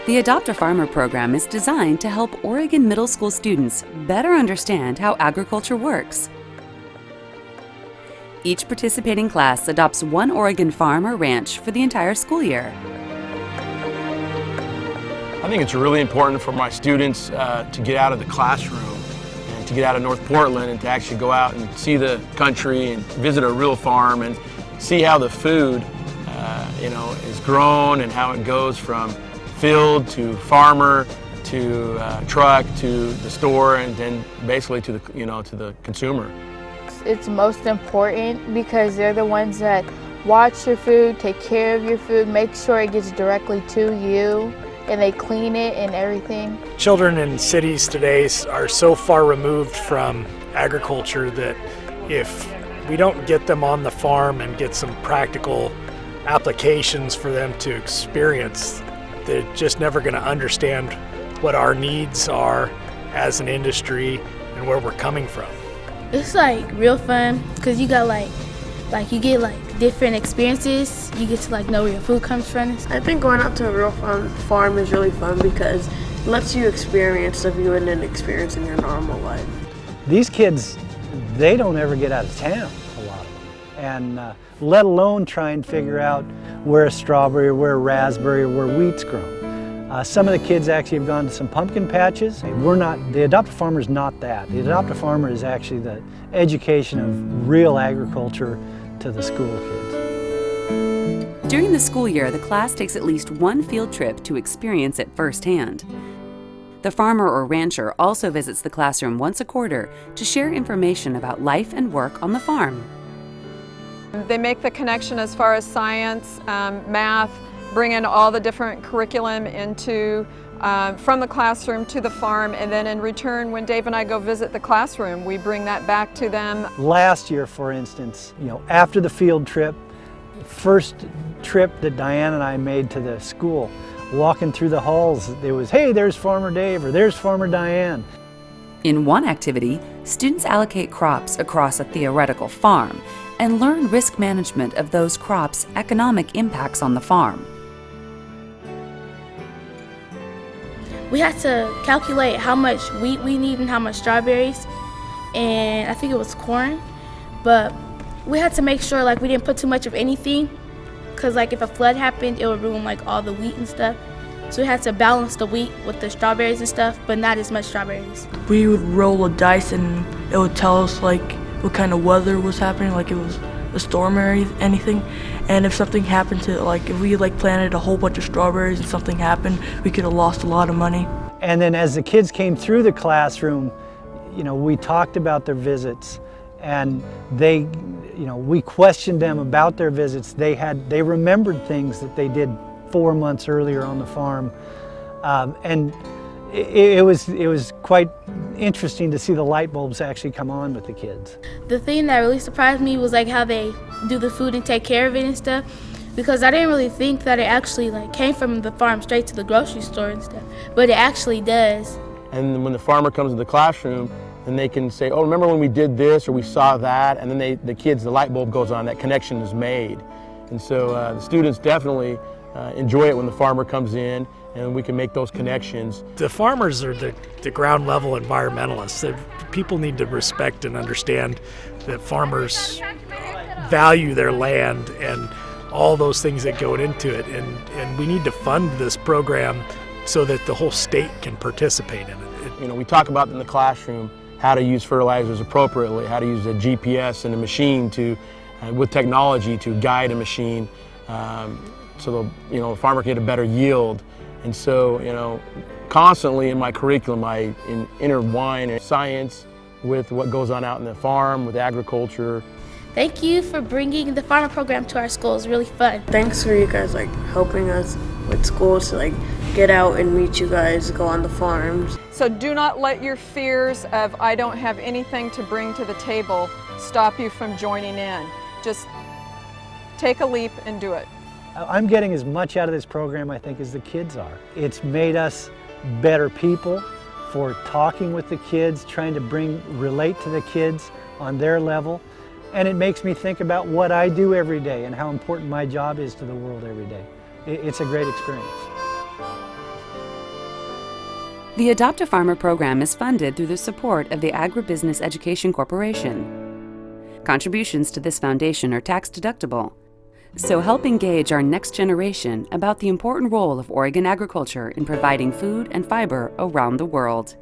The Adopt a Farmer program is designed to help Oregon middle school students better understand how agriculture works. Each participating class adopts one Oregon farm or ranch for the entire school year. I think it's really important for my students to get out of the classroom and to get out of North Portland and to actually go out and see the country and visit a real farm and see how the food is grown and how it goes from field to farmer to truck to the store and then basically to the consumer. It's most important because they're the ones that watch your food, take care of your food, make sure it gets directly to you, and they clean it and everything. Children in cities today are so far removed from agriculture that if we don't get them on the farm and get some practical applications for them to experience, they're just never going to understand what our needs are as an industry and where we're coming from. It's like real fun because you got you get different experiences. You get to know where your food comes from. I think going out to a real farm is really fun because it lets you experience stuff you wouldn't experience in your normal life. These kids, they don't ever get out of town, a lot of them, and let alone try and figure out where a strawberry or where a raspberry or where wheat's grown. Some of the kids actually have gone to some pumpkin patches. The Adopt a Farmer is not that. The Adopt a Farmer is actually the education of real agriculture to the school kids. During the school year, the class takes at least one field trip to experience it firsthand. The farmer or rancher also visits the classroom once a quarter to share information about life and work on the farm. They make the connection as far as science, math, bring in all the different curriculum into from the classroom to the farm, and then in return, when Dave and I go visit the classroom, we bring that back to them. Last year, for instance, after the field trip, first trip that Diane and I made to the school, walking through the halls, it was, hey, there's Farmer Dave or there's Farmer Diane. In one activity, students allocate crops across a theoretical farm and learn risk management of those crops' economic impacts on the farm. We had to calculate how much wheat we need and how much strawberries, and I think it was corn, but we had to make sure we didn't put too much of anything because if a flood happened, it would ruin all the wheat and stuff. So we had to balance the wheat with the strawberries and stuff, but not as much strawberries. We would roll a dice and it would tell us what kind of weather was happening, it was a storm or anything. And if something happened to, if we planted a whole bunch of strawberries and something happened, we could have lost a lot of money. And then as the kids came through the classroom, we talked about their visits, and we questioned them about their visits. They remembered things that they did 4 months earlier on the farm, and it was quite interesting to see the light bulbs actually come on with the kids. The thing that really surprised me was how they do the food and take care of it and stuff, because I didn't really think that it actually came from the farm straight to the grocery store and stuff, but it actually does. And when the farmer comes to the classroom, then they can say, oh, remember when we did this or we saw that, and then the light bulb goes on, that connection is made. And so the students definitely enjoy it when the farmer comes in and we can make those connections. The farmers are the ground level environmentalists. People need to respect and understand that farmers value their land and all those things that go into it, and we need to fund this program so that the whole state can participate in it. We talk about in the classroom how to use fertilizers appropriately, how to use a GPS and a machine with technology to guide a machine so the farmer can get a better yield. And so, constantly in my curriculum, I intertwine science with what goes on out in the farm, with agriculture. Thank you for bringing the farmer program to our school. It was really fun. Thanks for you guys helping us with school to get out and meet you guys, go on the farms. So do not let your fears of I don't have anything to bring to the table stop you from joining in. Just take a leap and do it. I'm getting as much out of this program, I think, as the kids are. It's made us better people for talking with the kids, trying to relate to the kids on their level. And it makes me think about what I do every day and how important my job is to the world every day. It's a great experience. The Adopt a Farmer program is funded through the support of the Agribusiness Education Corporation. Contributions to this foundation are tax-deductible, so help engage our next generation about the important role of Oregon agriculture in providing food and fiber around the world.